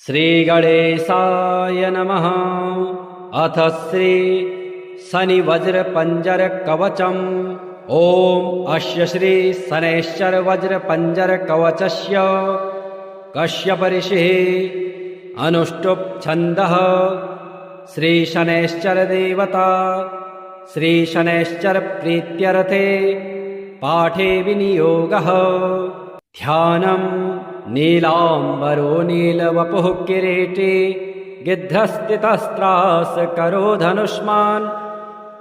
श्रीगणेशाय नमः। अथ श्री शनिवज्रपञ्जरकवचम्। ॐ अस्य श्री शनैश्चरवज्रपञ्जरकवचस्य कश्यप ऋषिः अनुष्टुप् छन्दः। श्रीशनैश्चरदेवता श्रीशनैश्चरप्रीत्यर्थे पाठे विनियोगः। ध्यानम् नीलाम्बरो नीलवपुः किरीटी गिध्रस्थितस्त्रास करो धनुष्मान्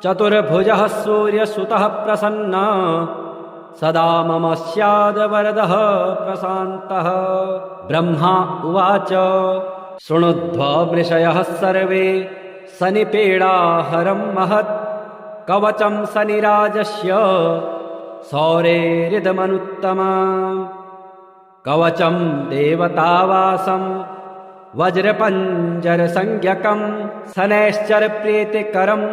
चतुर्भुजः सूर्यसुतः प्रसन्ना सदा मम स्याद्वरदः प्रशान्तः। ब्रह्मा उवाच शृणुध्वा वृषयः सर्वे शनिपीडाहरं महत् कवचं शनिराजस्य सौरेरिदमनुत्तमम्। कवचं देवतावासं वज्रपञ्जरसंज्ञकं शनैश्चरप्रीतिकरं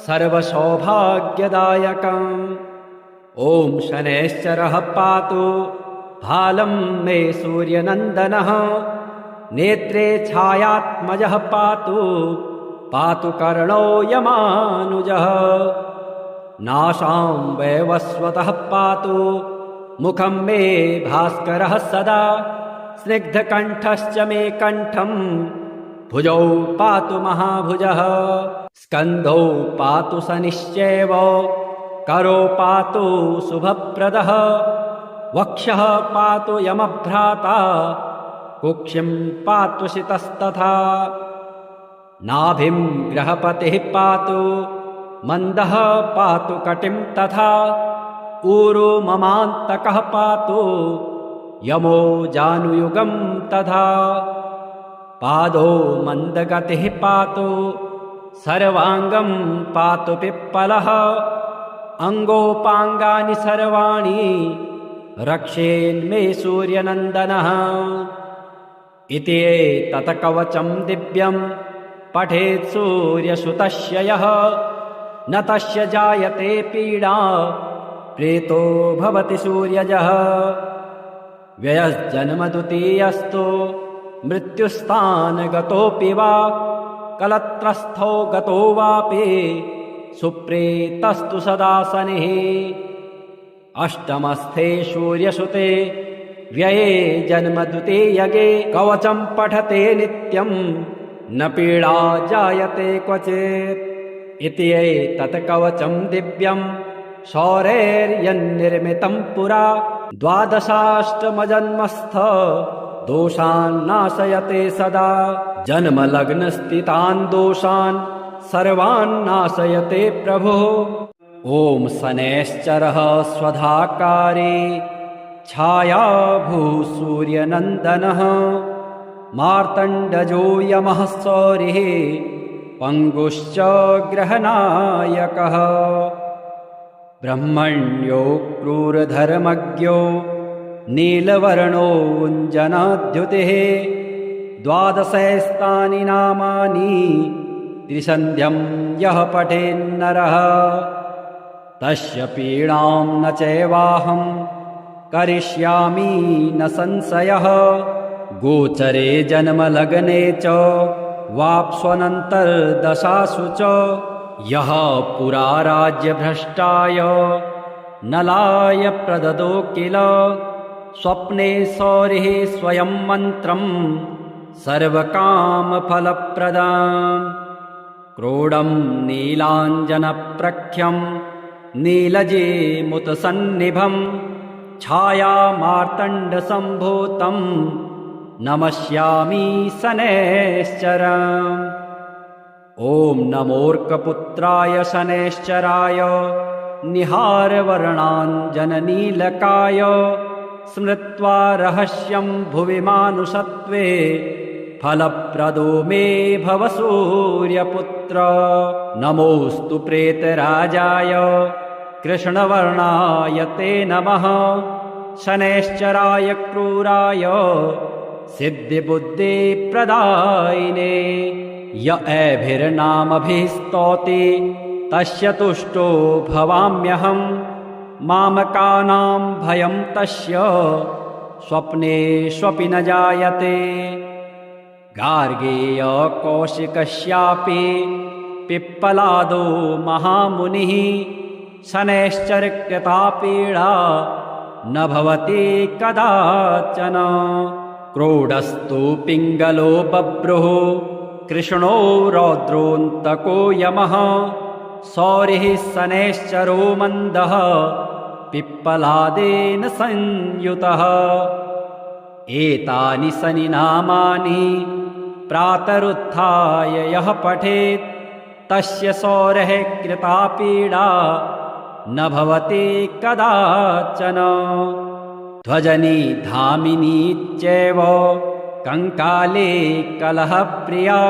सर्वसौभाग्यदायकम्। ॐ शनैश्चरः पातु भालं मे सूर्यनन्दनः नेत्रे छायात्मजः पातु पातु कर्णो यमानुजः। नासां वैवस्वतः पातु मुखं मे भास्करः सदा स्निग्धकण्ठश्च मे कण्ठं भुजौ पातु महाभुजः। स्कन्धौ पातु शनिश्चैव करो पातु शुभप्रदः वक्षः पातु यमभ्राता कुक्षिं पातु शितस्तथा। नाभिं ग्रहपतिः पातु मन्दः पातु कटिं तथा ऊरो ममान्तकः पातु यमो जानुयुगं तथा। पादो मन्दगतिः पातु सर्वाङ्गं पातु पिप्पलः अङ्गोपाङ्गानि सर्वाणि रक्षेन्मे सूर्यनन्दनः। इति एतत् कवचं दिव्यं पठेत् सूर्यसुतस्य यः न तस्य जायते पीडा प्रीतो भवति सूर्यजः। व्ययश्जन्मद्वितीयस्तु मृत्युस्थानगतोऽपि वा कलत्रस्थो गतो वापि सुप्रीतस्तु सदा शनिः। अष्टमस्थे सूर्यसुते व्यये जन्मद्वितीयगे कवचं पठते नित्यं न पीडा जायते क्वचित्। इति एतत् कवचं दिव्यं शौरैर्यन्निर्मितं पुरा द्वादशाष्टमजन्मस्थ दोषान् नाशयते सदा। जन्मलग्नस्थितान् दोषान् सर्वान् नाशयते प्रभुः। ॐ शनैश्चरः स्वधाकारे छायाभूसूर्यनन्दनः मार्तण्डजो यमः सौरिः पङ्गुश्च ग्रहनायकः। ब्रह्मण्यो क्रूरधर्मज्ञो नीलवर्णोऽञ्जनाद्युतिः द्वादशैस्तानि नामानि त्रिसन्ध्यं यः पठेन्नरः तस्य पीडां न चैवाहं करिष्यामि न संशयः। गोचरे जन्मलग्ने च वाप्स्वनन्तर्दशासु च यः पुरा राज्यभ्रष्टाय नलाय प्रददो किल स्वप्ने सौरिः स्वयं मन्त्रं सर्वकामफलप्रदाम्। क्रोडं नीलाञ्जनप्रख्यं नीलजीमुतसन्निभं छायामार्तण्डसम्भूतं नमस्यामि शनैश्चरम्। ॐ नमोऽर्कपुत्राय शनैश्चराय निहारवर्णाञ्जननीलकाय स्मृत्वा रहस्यं भुवि मानुषत्वे फलप्रदो मे भव सूर्यपुत्र। नमोऽस्तु प्रेतराजाय कृष्णवर्णाय ते नमः शनैश्चराय क्रूराय सिद्धिबुद्धिप्रदायिने। य एभिर्नामभिः स्तौति तस्य तुष्टो भवाम्यहम् मामकानां भयं तस्य स्वप्नेष्वपि न जायते। गार्गेय कौशिकस्यापि पिप्पलादो महामुनिः शनैश्चरकृता पीडा न भवति कदाचन। क्रोडस्तु पिङ्गलो बभ्रुः कृष्णो रौद्रोऽन्तको यमः सौरिः शनैश्चरो मन्दः पिप्पलादेन संयुतः। एतानि शनिनामानि प्रातरुत्थाय यः पठेत् तस्य सौरेः कृता पीडा न भवति कदाचन। ध्वजनी धामिनी चैव कंकाले कलहप्रिया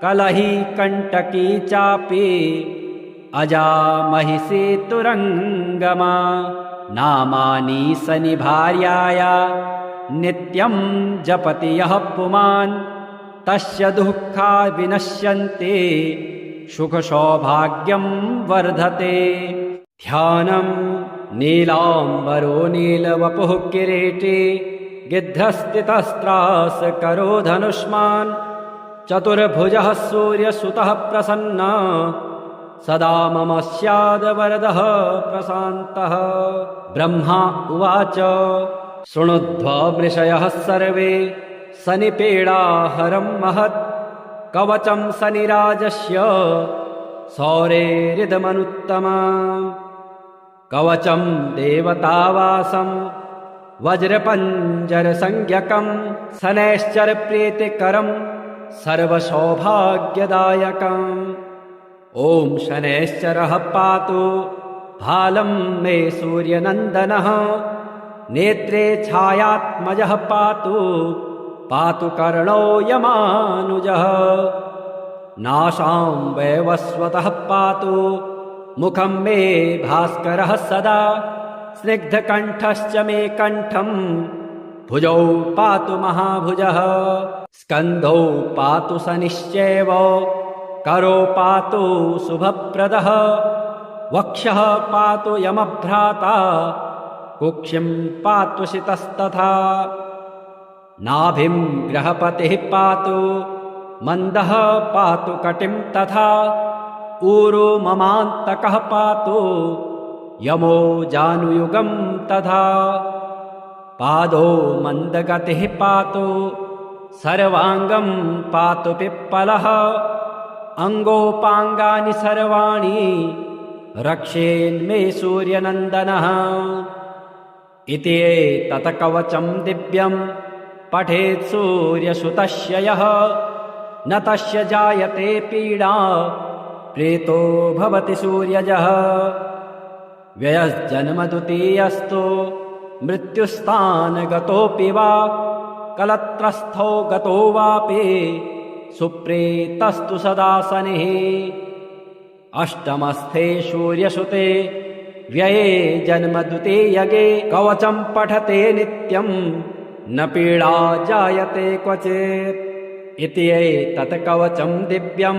कलही कंटकी चापि अजा महिषी तुरंगमा। नामानि शनिभार्याया नित्यं जपति यः पुमान् तस्य दुःखा विनश्यन्ते सुखसौभाग्यं वर्धते। ध्यानं नीलाम्बरो नीलवपुः किरीटी गिद्धस्थितस्त्रासकरो धनुष्मान् चतुर्भुजः सूर्यसुतः प्रसन्नः सदा मम स्याद्वरदः प्रशान्तः। ब्रह्मा उवाच शृणुध्वमृषयः सर्वे शनिपीडाहरं महत् कवचं शनिराजस्य सौरेरिदमनुत्तमम्। कवचं देवतावासं वज्रपञ्जरसंज्ञकं शनैश्चरप्रीतिकरं सर्वसौभाग्यदायकम्। ॐ शनैश्चरः पातु भालं मे सूर्यनन्दनः नेत्रे छायात्मजः पातु पातु कर्णो यमानुजः। नासां वैवस्वतः पातु मुखं मे भास्करः सदा स्निग्धकण्ठश्च मे कण्ठं भुजौ पातु महाभुजः। स्कन्धौ पातु शनिश्चैव करो पातु शुभप्रदः वक्षः पातु यमभ्राता कुक्षिं पातु शितस्तथा। नाभिं ग्रहपतिः पातु मन्दः पातु कटिं तथा ऊरो ममान्तकः पातु यमो जानुयुगं तथा। पादो मन्दगतिः पातु सर्वाङ्गं पातु पिप्पलः अङ्गोपाङ्गानि सर्वाणि रक्षेन्मे सूर्यनन्दनः। इति एतत् कवचं दिव्यं पठेत् सूर्यसुतस्य यः न तस्य जायते पीडा प्रीतो भवति सूर्यजः। व्ययस्जन्मद्वितीयस्तु मृत्युस्थानगतोऽपि वा कलत्रस्थो गतो वापि सुप्रीतस्तु सदा शनिः। अष्टमस्थे सूर्यसुते व्यये जन्मद्वितीयगे कवचं पठते नित्यं न पीडा जायते क्वचित्। इति एतत् कवचं दिव्यं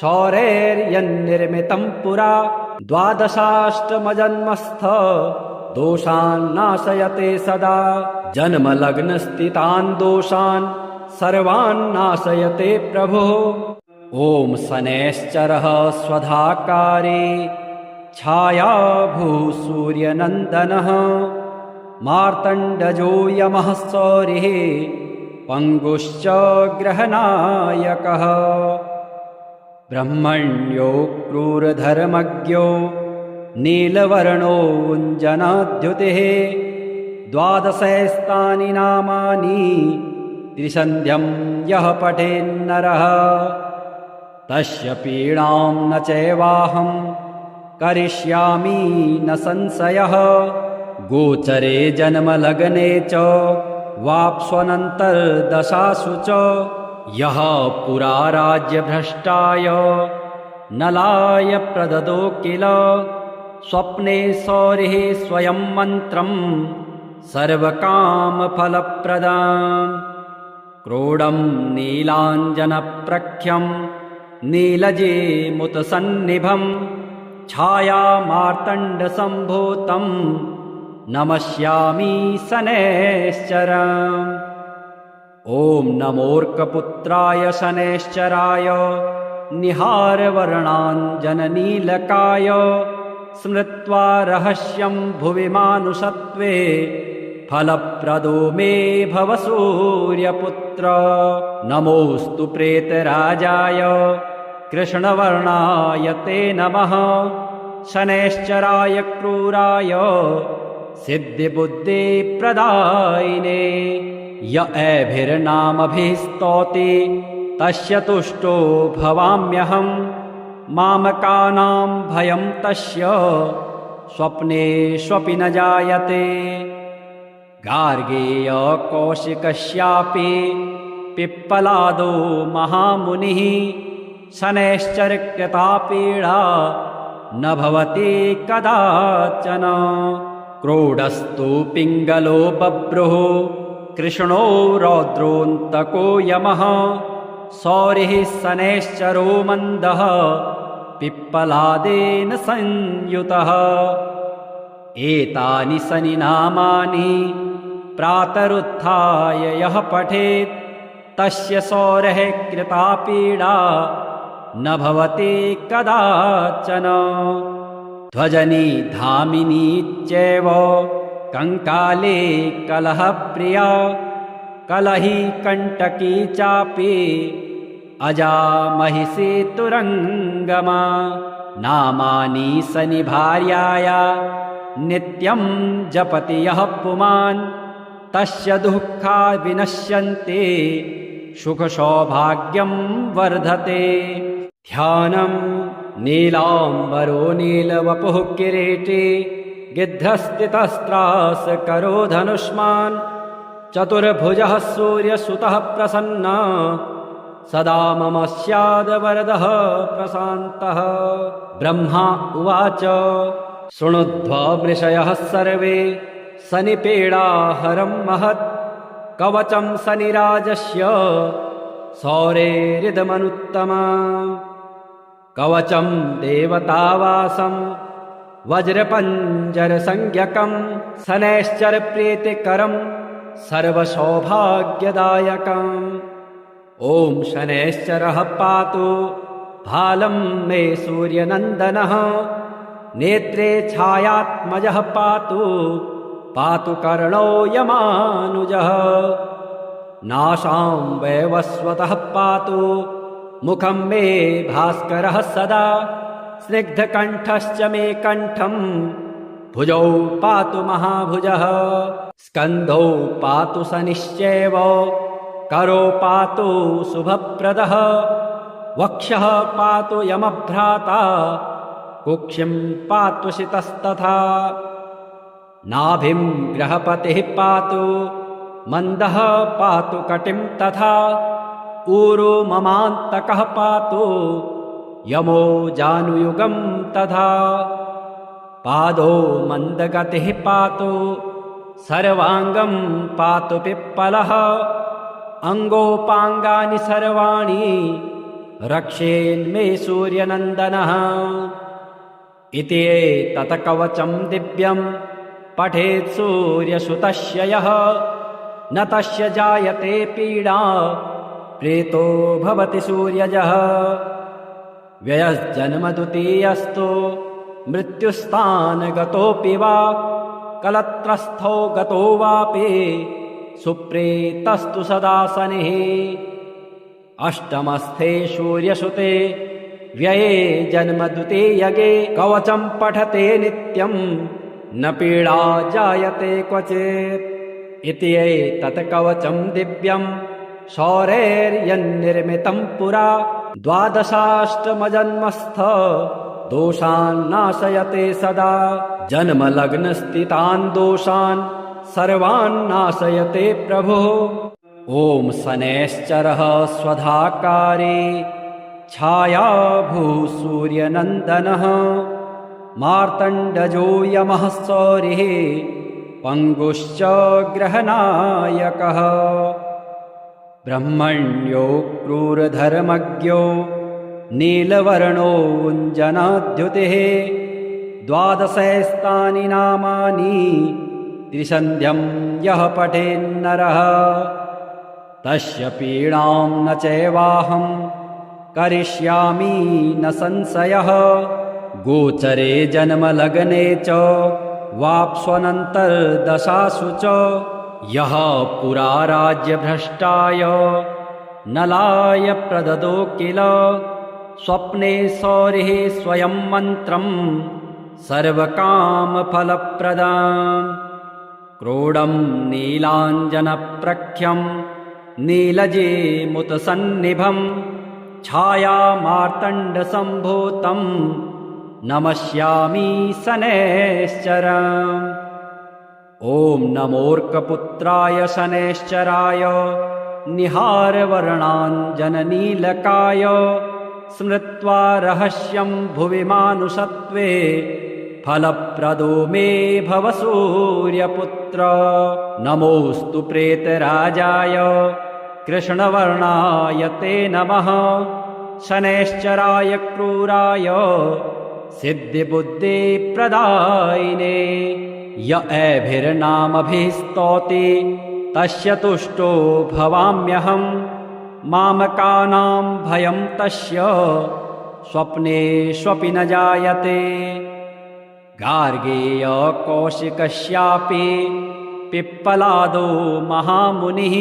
सौरैर्यन्निर्मितं पुरा द्वादशाष्टमजन्मस्थ दोषान् नाशयते सदा। जन्मलग्नस्थितान् दोषान् सर्वान् नाशयते प्रभुः। ॐ शनैश्चरः स्वधाकारे छायाभूः सूर्यनन्दनः मार्तण्डजो यमः सौरिः पङ्गुश्च ग्रहनायकः। ब्रह्मण्यो क्रूरधर्मज्ञो नीलवर्णोऽञ्जनाद्युतिः द्वादशैस्तानि नामानि त्रिसन्ध्यं यः पठेन्नरः तस्य पीडां न चैवाहं करिष्यामि न संशयः। गोचरे जन्मलग्ने च वाप्स्वनन्तर्दशासु च यः पुरा राज्यभ्रष्टाय नलाय प्रददो किल स्वप्ने सौरिः स्वयं मन्त्रं सर्वकामफलप्रदाम्। क्रोडं नीलाञ्जनप्रख्यं नीलजीमुतसन्निभं छायामार्तण्डसम्भूतं नमस्यामि शनैश्चरम्। ॐ नमोऽर्कपुत्राय शनैश्चराय निहारवर्णाञ्जननीलकाय स्मृत्वा रहस्यं भुवि मानुषत्वे फलप्रदो मे भव सूर्यपुत्र। नमोऽस्तु प्रेतराजाय कृष्णवर्णाय ते नमः शनैश्चराय क्रूराय सिद्धिबुद्धिप्रदायिने य एभिर्नामभिः स्तौति तस्य तुष्टो भवाम्यहं मामकानां भयं तस्य स्वप्नेष्वपि न जायते। गार्गेय कौशिकस्यापि पिप्पलादो महामुनिः शनैश्चरकृता पीडा न भवति कदाचन। क्रोडस्तु पिङ्गलो बभ्रुः कृष्णो रौद्रोऽन्तको यमः सौरिः शनैश्चरो मन्दः पिप्पलादेन संयुतः। एतानि शनिनामानि प्रातरुत्थाय यः पठेत् तस्य सौरेः कृता पीडा न भवति कदाचन। ध्वजनी धामिनी चैव कंकाले कलहप्रिया कलही कंटकी चापि अजा महिषी तुरंगमा। नामानि शनिभार्याया नित्यं जपति यः पुमान् तस्य दुःखा विनश्यन्ते सुखसौभाग्यं वर्धते। ध्यानं नीलाम्बरो नीलवपुः किरीटी गिद्धस्थितस्त्रासकरो धनुष्मान् चतुर्भुजः सूर्यसुतः प्रसन्ना सदा मम स्याद्वरदः प्रशान्तः। ब्रह्मा उवाच शृणुध्वमृषयः सर्वे शनिपीडाहरं महत् कवचं शनिराजस्य सौरेरिदमनुत्तमा। कवचं देवतावासं वज्रपञ्जरसंज्ञकं शनैश्चरप्रीतिकरं सर्वसौभाग्यदायकम्। ॐ शनैश्चरः पातु भालं मे सूर्यनन्दनः नेत्रे छायात्मजः पातु पातु कर्णो यमानुजः। नासां वैवस्वतः पातु मुखं मे भास्करः सदा स्निग्धकण्ठश्च मे कण्ठं भुजौ पातु महाभुजः। स्कन्धौ पातु शनिश्चैव करो पातु शुभप्रदः वक्षः पातु यमभ्राता कुक्षिं पातु शितस्तथा। नाभिं ग्रहपतिः पातु मन्दः पातु कटिं तथा ऊरो ममान्तकः पातु यमो जानुयुगं तथा। पादो मन्दगतिः पातु सर्वाङ्गं पातु पिप्पलः अङ्गोपाङ्गानि सर्वाणि रक्षेन्मे सूर्यनन्दनः। इति एतत् कवचं दिव्यं पठेत् सूर्यसुतस्य यः न तस्य जायते पीडा प्रीतो भवति सूर्यजः। व्ययस्जन्मद्वितीयस्तु मृत्युस्थानगतोऽपि वा कलत्रस्थो गतो वापि सुप्रीतस्तु सदा शनिः। अष्टमस्थे सूर्यसुते व्यये जन्मद्वितीयगे कवचं पठते नित्यं न पीडा जायते क्वचित्। इति एतत् कवचं दिव्यं सौरैर्यन्निर्मितं पुरा द्वादशाष्टमजन्मस्थ दोषान् नाशयते सदा। जन्मलग्नस्थितान् दोषान् सर्वान् नाशयते प्रभुः। ॐ शनैश्चरः स्वधाकारे छायाभूः सूर्यनन्दनः मार्तण्डजो यमः सौरिः पङ्गुश्च ग्रहनायकः। ब्रह्मण्यो क्रूरधर्मज्ञो नीलवर्णोऽञ्जनाद्युतिः द्वादशैस्तानि नामानि त्रिसन्ध्यं यः पठेन्नरः तस्य पीडां न चैवाहं करिष्यामि न संशयः। गोचरे जन्मलग्ने च वाप्स्वनन्तर्दशासु च यः पुरा राज्यभ्रष्टाय नलाय प्रददो किल स्वप्ने सौरिः स्वयं मन्त्रं सर्वकामफलप्रदाम्। क्रोडं नीलाञ्जनप्रख्यं नीलजेमुतसन्निभं छायामार्तण्डसम्भूतं नमस्यामि शनैश्चरम्। ॐ नमोऽर्कपुत्राय शनैश्चराय निहारवर्णाञ्जननीलकाय स्मृत्वा रहस्यं भुवि मानुषत्वे फलप्रदो मे भव सूर्यपुत्र। नमोऽस्तु प्रेतराजाय कृष्णवर्णाय ते नमः। शनैश्चराय क्रूराय सिद्धिबुद्धिप्रदायिने य एभिर्नामभिः स्तौति तस्य तुष्टो भवाम्यहम्। मामकानां भयं तस्य स्वप्नेष्वपि न जायते। गार्गेय कौशिकस्यापि पिप्पलादो महामुनिः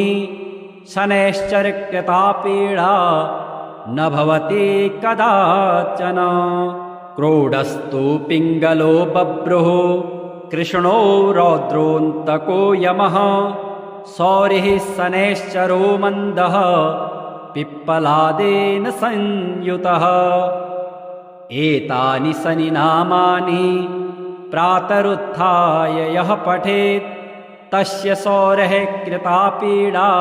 शनैश्चरकृता पीडा न भवति कदाचन। क्रोडस्तु पिङ्गलो बभ्रुः कृष्णो रौद्रोऽन्तको यमः। सौरिः शनैश्चरो मन्दः पिप्पलादेन संयुतः। एतानि शनिनामानि प्रातरुत्थाय यः पठेत् तस्य सौरेः कृता पीडा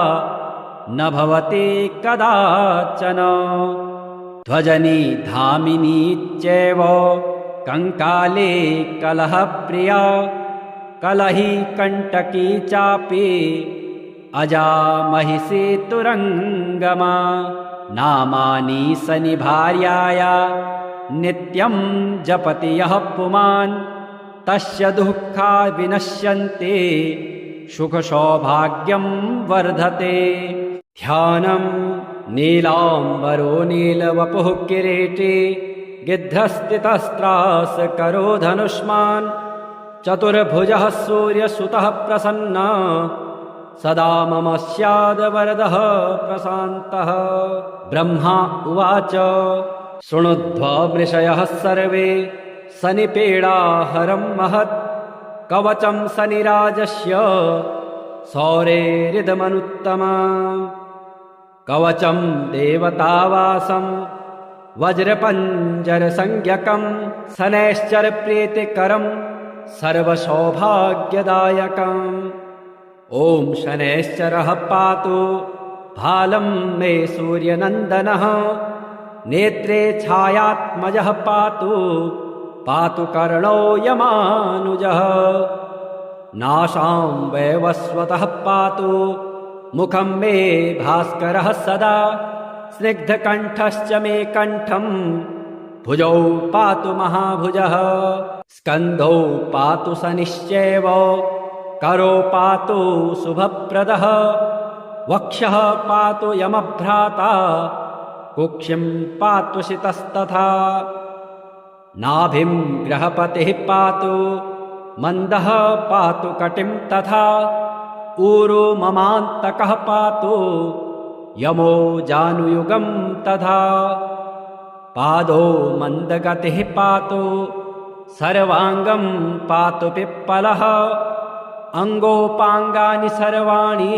न भवति कदाचन। ध्वजनी धामिनी चैव कंकाले कलहप्रिया कलही कंटकी चापि अजा महिषी तुरंगमा। नामानि शनिभार्याया नित्यं जपति यः पुमान् तस्य दुःखा विनश्यन्ते सुखसौभाग्यं वर्धते। ध्यानं नीलाम्बरो नीलवपुः किरीटी गिद्धस्थितस्त्रासकरो धनुष्मान् चतुर्भुजः सूर्यसुतः प्रसन्नः सदा मम स्याद्वरदः प्रशान्तः। ब्रह्मा उवाच शृणुध्वमृषयः सर्वे शनिपीडाहरं महत्। कवचं शनिराजस्य सौरेरिदमनुत्तमम्। कवचं देवतावासं वज्रपञ्जरसंज्ञकं शनैश्चरप्रीतिकरं सर्वसौभाग्यदायकम्। ॐ शनैश्चरः पातु भालं मे सूर्यनन्दनः। नेत्रे छायात्मजः पातु पातु कर्णो यमानुजः। नासां वैवस्वतः पातु मुखं मे भास्करः सदा। स्निग्धकण्ठश्च मे कण्ठं भुजौ पातु महाभुजः। स्कन्धौ पातु शनिश्चैव करो पातु शुभप्रदः। वक्षः पातु यमभ्राता कुक्षिं पातु शितस्तथा। नाभिं ग्रहपतिः पातु मन्दः पातु कटिं तथा। ऊरो ममान्तकः पातु यमो जानुयुगं तथा। पादो मन्दगतिः पातु सर्वाङ्गं पातु पिप्पलः। अङ्गोपाङ्गानि सर्वाणि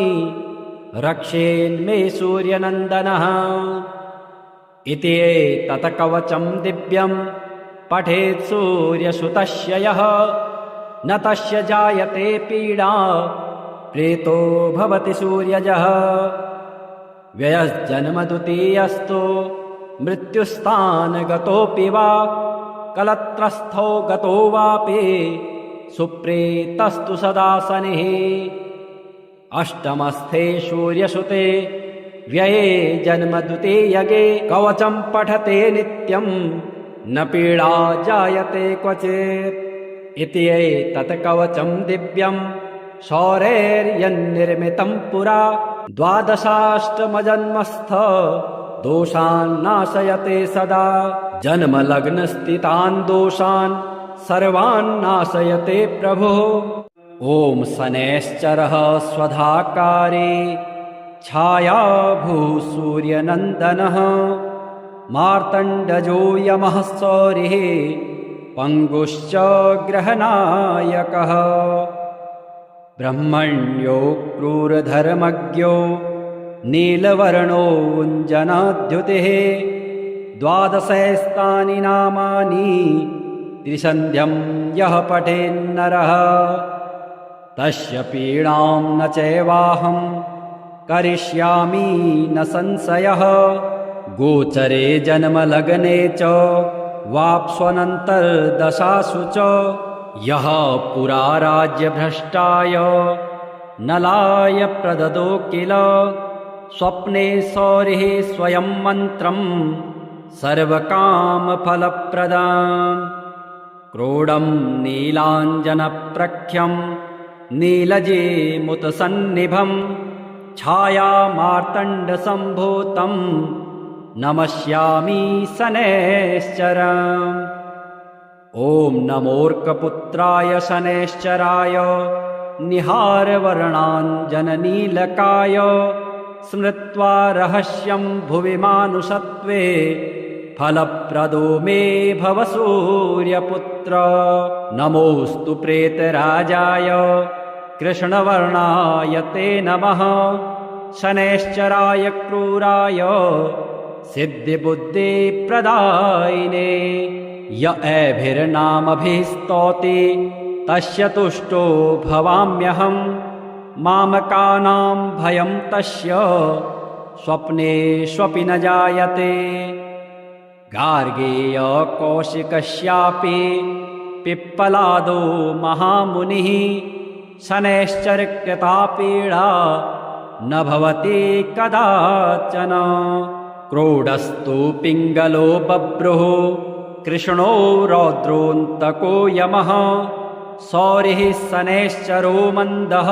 रक्षेन्मे सूर्यनन्दनः। इति एतत् कवचं दिव्यं पठेत् सूर्यसुतस्य यः न तस्य जायते पीडा प्रेतो भवति सूर्यजः। व्ययजन्मद्वितीयस्तु मृत्युस्थानगतोऽपि वा कलत्रस्थो गतो वापि सुप्रेतस्तु सदा शनिः। अष्टमस्थे सूर्यसुते व्यये जन्मद्वितीयगे कवचं पठते नित्यं न पीडा जायते क्वचित्। इति एतत् कवचं दिव्यं सौरैर्यन्निर्मितं पुरा द्वादशाष्टमजन्मस्थ दोषान् नाशयते सदा जन्मलग्नस्थितान् दोषान् सर्वान् नाशयते प्रभुः। ॐ शनैश्चरः स्वधाकारे छायाभूः सूर्यनन्दनः मार्तण्डजो यमः सौरिः पङ्गुश्च ग्रहनायकः ब्रह्मण्यो क्रूरधर्मज्ञो नीलवर्णोऽञ्जनाद्युतिः द्वादशैस्तानि नामानि त्रिसन्ध्यं यः पठेन्नरः तस्य पीडां न चैवाहं करिष्यामि न संशयः गोचरे जन्मलग्ने च वाप्स्वनन्तर्दशासु च यः पुरा राज्यभ्रष्टाय नलाय प्रददो किल स्वप्ने सौरिः स्वयं मन्त्रं सर्वकामफलप्रदाम् क्रोडं नीलाञ्जनप्रख्यं नीलजेमुतसन्निभं छायामार्तण्डसम्भूतं नमस्यामि शनैश्चरम्। ॐ नमोऽर्कपुत्राय शनैश्चराय निहारवर्णाञ्जननीलकाय स्मृत्वा रहस्यं भुवि मानुषत्वे फलप्रदो मे भव सूर्यपुत्र। नमोऽस्तु प्रेतराजाय कृष्णवर्णाय ते नमः शनैश्चराय क्रूराय सिद्धिबुद्धिप्रदायिने य एभिर्नामभिः स्तौति तस्य तुष्टो भवाम्यहं मामकानां भयं तस्य स्वप्नेष्वपि न जायते। गार्गेय कौशिकस्यापि पिप्पलादो महामुनिः शनैश्चरकृता पीडा न भवति कदाचन। क्रोडस्तु पिङ्गलो बभ्रुः कृष्णो रौद्रोऽन्तको यमः सौरिः शनैश्चरो मन्दः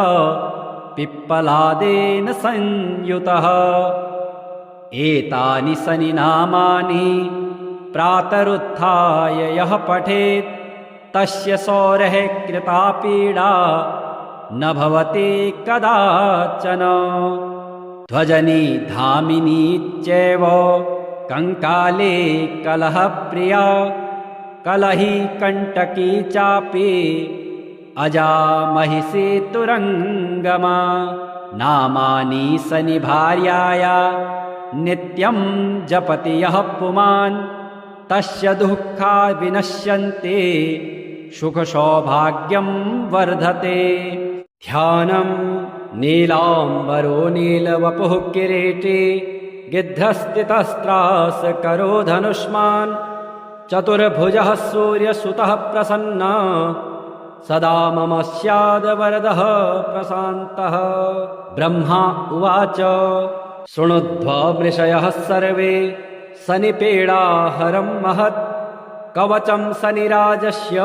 पिप्पलादेन संयुतः। एतानि शनि नामानि प्रातरुत्थाय यः पठेत् तस्य सौरेः कृता पीडा न भवति कदाचन। ध्वजनी धामिनी चैव कंकाले कलहप्रिया कलही कंटकी चापि अजा महिषी तुरंगमा। नामानि शनि भार्याया नित्यं जपति यः पुमान् तस्य दुःखा विनश्यन्ते सुख सौभाग्यं वर्धते। ध्यानं नीलाम्बरो नीलवपुः किरीटी गिद्धस्थितस्त्रास करो धनुष्मान् चतुर्भुजः सूर्यसुतः प्रसन्ना सदा मम स्याद्वरदः प्रशान्तः। ब्रह्मा उवाच शृणुध्वमृषयः सर्वे शनिपीडाहरं महत् कवचं शनिराजस्य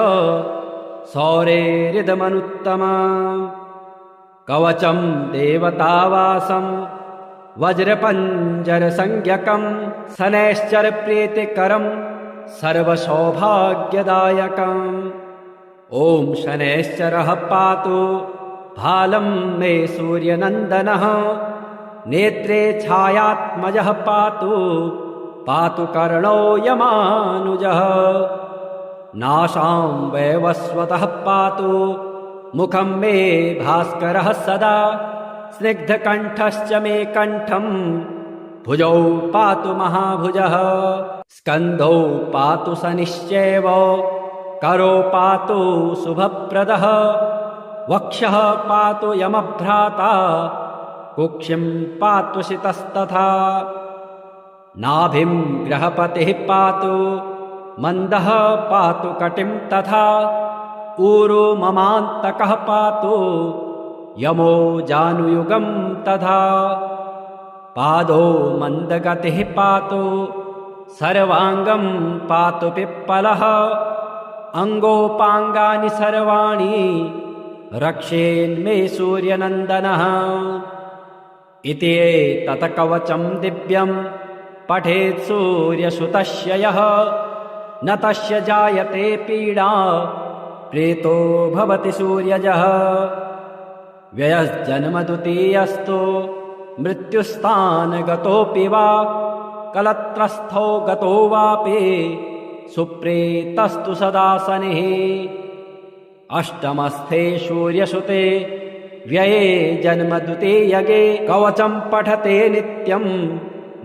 सौरेरिदमनुत्तमम्। कवचं देवतावासं वज्रपञ्जरसंज्ञकं शनैश्चरप्रीतिकरं सर्वसौभाग्यदायकम्। ॐ शनैश्चरः पातु भालं मे सूर्यनन्दनः नेत्रे छायात्मजः पातु पातु कर्णो यमानुजः। नासां वैवस्वतः पातु मुखं मे भास्करः सदा स्निग्धकण्ठश्च मे कण्ठं भुजौ पातु महाभुजः। स्कन्धौ पातु शनिश्चैव करो पातु शुभप्रदः। वक्षः पातु यमभ्राता कुक्षिं पातु शितस्तथा। नाभिं ग्रहपतिः पातु मन्दः पातु कटिं तथा। ऊरो ममान्तकः पातु यमो जानुयुगं तथा। पादो मन्दगतिः पातु सर्वाङ्गं पातु पिप्पलः। अङ्गोपाङ्गानि सर्वाणि रक्षेन्मे सूर्यनन्दनः। इति एतत् कवचं दिव्यं पठेत् सूर्यसुतस्य यः न तस्य जायते पीडा प्रीतो भवति सूर्यजः। व्ययस्जन्मद्वितीयस्तु मृत्युस्थानगतोऽपि वा कलत्रस्थो गतो वापि सुप्रीतस्तु सदा शनिः। अष्टमस्थे सूर्यसुते व्यये जन्मद्वितीयगे कवचं पठते नित्यं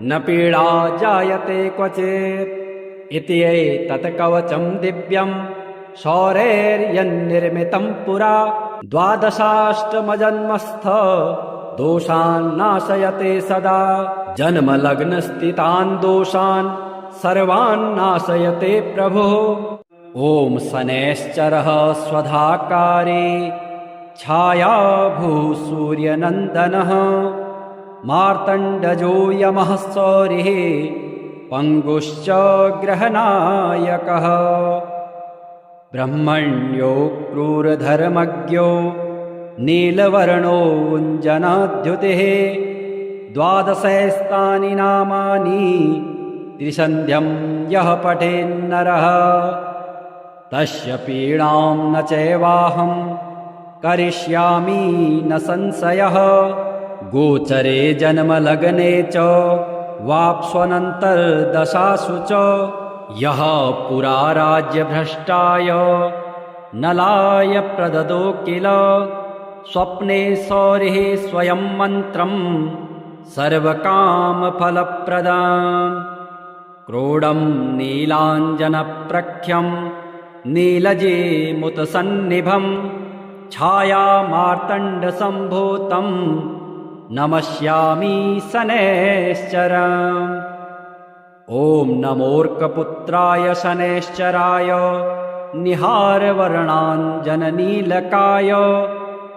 न पीडा जायते क्वचित्। इति एतत् कवचं दिव्यं सौरैर्यन्निर्मितं पुरा द्वादशाष्टमजन्मस्थ दोषान् नाशयते सदा। जन्मलग्नस्थितान् दोषान् सर्वान् नाशयते प्रभुः। ॐ शनैश्चरः स्वधाकारे छायाभूः सूर्यनन्दनः मार्तण्डजो यमः सौरिः पङ्गुश्च ग्रहनायकः। ब्रह्मण्यो क्रूरधर्मज्ञो नीलवर्णोऽञ्जनाद्युतिः द्वादशैस्तानि नामानि त्रिसन्ध्यं यः पठेन्नरः तस्य पीडां न चैवाहं करिष्यामि न संशयः। गोचरे जन्मलग्ने च वाप्स्वनन्तर्दशासु च यः पुरा राज्यभ्रष्टाय नलाय प्रददो किल स्वप्ने सौरिः स्वयं मन्त्रं सर्वकामफलप्रदाम्। क्रोडं नीलाञ्जनप्रख्यं नीलजीमुतसन्निभं छायामार्तण्डसम्भूतं नमस्यामि शनैश्चरम्। ॐ नमोऽर्कपुत्राय शनैश्चराय निहारवर्णाञ्जननीलकाय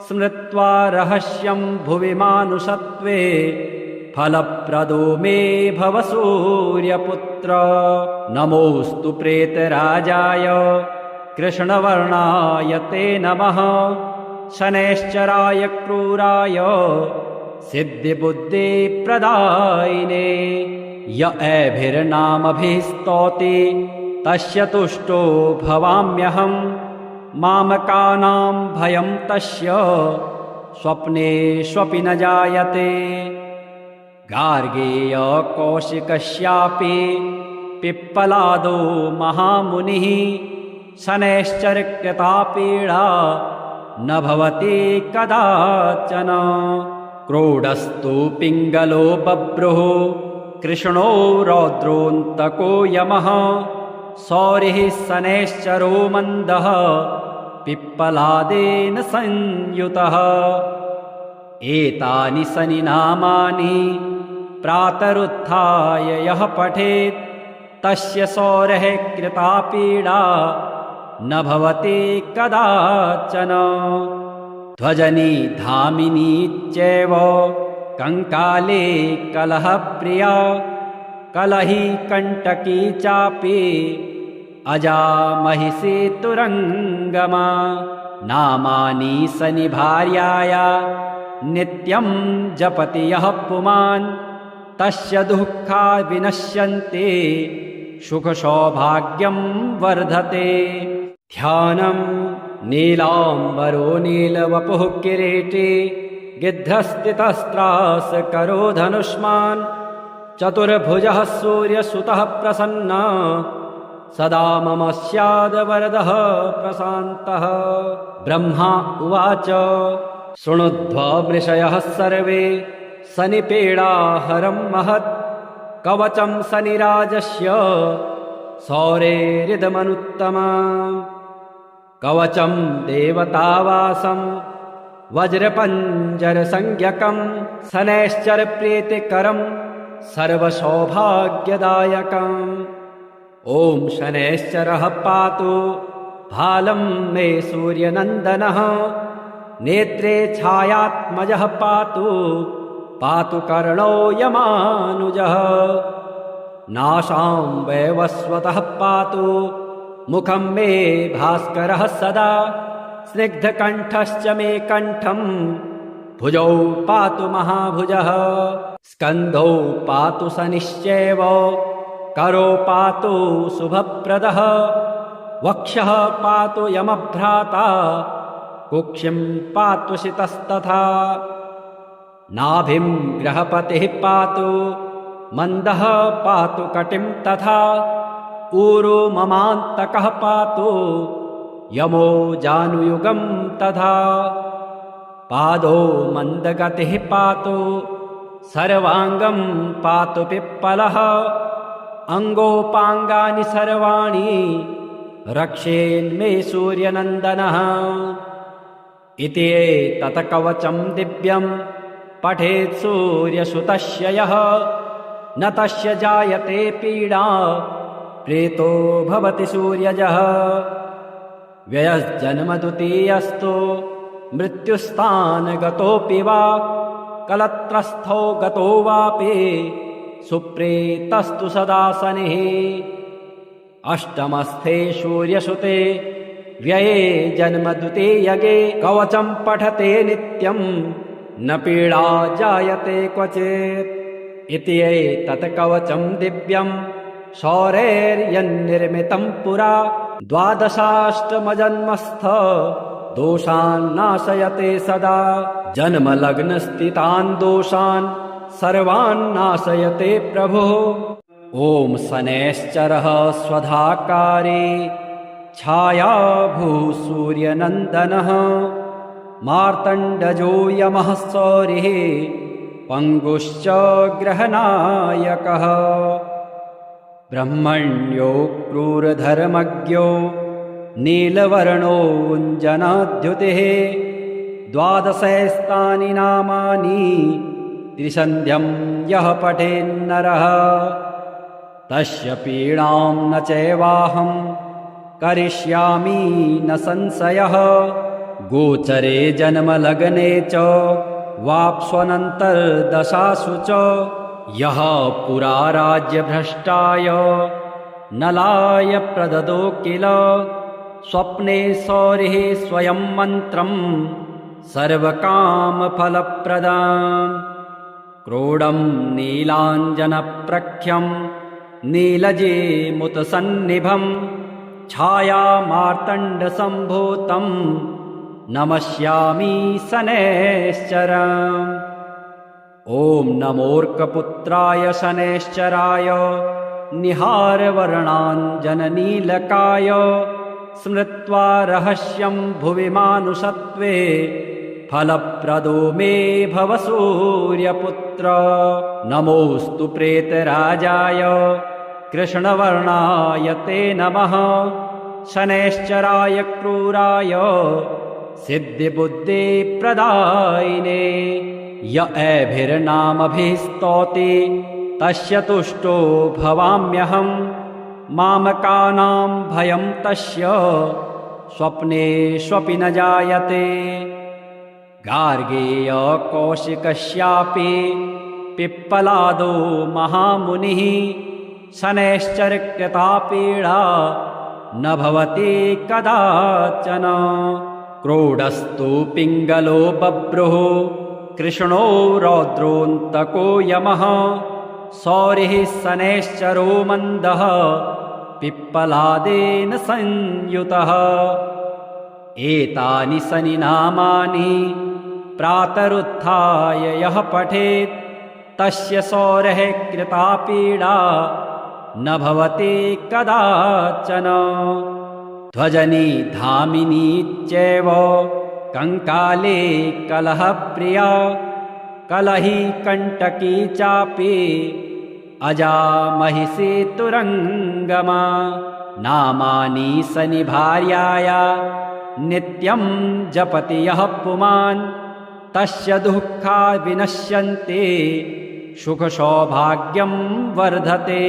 स्मृत्वा रहस्यं भुवि मानुषत्वे फलप्रदो मे भव सूर्यपुत्र। नमोऽस्तु प्रेतराजाय कृष्णवर्णाय ते नमः शनैश्चराय क्रूराय सिद्धिबुद्धिप्रदायिने। य एभिर्नामभिः स्तौति तस्य तुष्टो भवाम्यहम् मामकानां भयं तस्य स्वप्नेष्वपि न जायते। गार्गेय कौशिकस्यापि पिप्पलादो महामुनिः शनैश्चरकृता पीडा न भवति कदाचन। क्रोडस्तु पिङ्गलो बभ्रुः कृष्णो रौद्रोऽन्तको यमः सौरिः शनैश्चरो मन्दः पिप्पलादेन संयुतः। एतानि शनिनामानि प्रातरुत्थाय यः पठेत् तस्य सौरः कृता पीडा न भवति कदाचन। ध्वजनी धामिनी चैव कंकाले कलहप्रिया कलही कंटकी चापि अजा महिषी तुरंगमा। नामानि शनि भार्याया नित्यं जपति यः पुमान् तस्य दुःखा विनश्यन्ते सुख सौभाग्यं वर्धते। ध्यानं नीलाम्बरो नीलवपुः किरीटी गिद्धस्थितस्त्रास करो धनुष्मान् चतुर्भुजः सूर्यसुतः प्रसन्ना सदा मम स्याद् वरदः प्रशान्तः। ब्रह्मा उवाच शृणुध्वमृषयः सर्वे शनिपीडाहरं महत् कवचं शनिराजस्य सौरेरिदमनुत्तमम्। कवचं देवतावासं वज्रपञ्जरसंज्ञकं शनैश्चरप्रीतिकरं सर्वसौभाग्यदायकम्। ॐ शनैश्चरः पातु भालं मे सूर्यनन्दनः नेत्रे छायात्मजः पातु पातु कर्णो यमानुजः। नासां वैवस्वतः पातु मुखं मे भास्करः सदा स्निग्धकण्ठश्च मे कण्ठं भुजौ पातु महाभुजः स्कन्धौ पातु शनिश्चैव करो पातु शुभप्रदः वक्षः पातु यमभ्राता कुक्षिं पातु शितस्तथा नाभिं ग्रहपतिः पातु मन्दः पातु कटिं तथा ऊरो ममान्तकः पातु यमो जानुयुगं तथा पादो मन्दगतिः पातु सर्वाङ्गं पातु पिप्पलः अङ्गोपाङ्गानि सर्वाणि रक्षेन्मे सूर्यनन्दनः इति एतत् कवचं दिव्यं पठेत् सूर्यसुतस्य यः न तस्य जायते पीडा प्रेतो भवति सूर्यजः व्ययस्जन्मद्वितीयस्तु मृत्युस्थानगतोऽपि वा कलत्रस्थो गतो वापि सुप्रेतस्तु सदा शनिः अष्टमस्थे सूर्यसुते व्यये जन्मद्वितीयगे कवचं पठते नित्यं न पीडा जायते क्वचित् इति एतत् कवचं दिव्यं सौरैर्यन्निर्मितं पुरा द्वादशाष्टमजन्मस्थ दोषान् नाशयते सदा जन्मलग्नस्थितान् दोषान् सर्वान् नाशयते प्रभुः ॐ शनैश्चरः स्वधाकारे छायाभूः सूर्यनन्दनः मार्तण्डजो यमः सौरिः पङ्गुश्च ग्रहनायकः ब्रह्मण्यो क्रूरधर्मज्ञो नीलवर्णोऽञ्जनाद्युतिः द्वादशैस्तानि नामानि त्रिसन्ध्यं यः पठेन्नरः तस्य पीडां न चैवाहं करिष्यामि न संशयः गोचरे जन्मलग्ने च वाप्स्वनन्तर्दशासु च यः पुरा राज्यभ्रष्टाय नलाय प्रददो किल स्वप्ने सौरिः स्वयं मन्त्रं सर्वकामफलप्रदाम् क्रोडं नीलाञ्जनप्रख्यं नीलजेमुतसन्निभं छायामार्तण्डसम्भूतं नमस्यामि शनैश्चरम् ॐ नमोऽर्कपुत्राय शनैश्चराय निहारवर्णाञ्जननीलकाय स्मृत्वा रहस्यं भुवि मानुषत्वे फलप्रदो मे भव सूर्यपुत्र नमोऽस्तु प्रेतराजाय कृष्णवर्णाय ते नमः शनैश्चराय क्रूराय सिद्धिबुद्धिप्रदायिने य एभिर्नामभिः स्तौति तस्य तुष्टो भवाम्यहं मामकानां भयं तस्य स्वप्नेष्वपि न जायते गार्गेय कौशिकस्यापि पिप्पलादो महामुनिः शनैश्चरकृता पीडा न भवति कदाचन क्रोडस्तु पिङ्गलो बभ्रुः कृष्णो रौद्रोऽन्तको यमः सौरिः शनैश्चरो मन्दः पिप्पलादेन संयुतः एतानि शनिनामानि प्रातरुत्थाय यः पठेत् तस्य सौरः कृता पीडा न भवति कदाचन ध्वजनी धामिनी चैव कंकाले कलहप्रिया कलही कंटकी चापि अजा महिषी तुरंगमा नामानि शनिभार्याया नित्यं जपति यः पुमान् तस्य दुःखा विनश्यन्ति सुखसौभाग्यं वर्धते।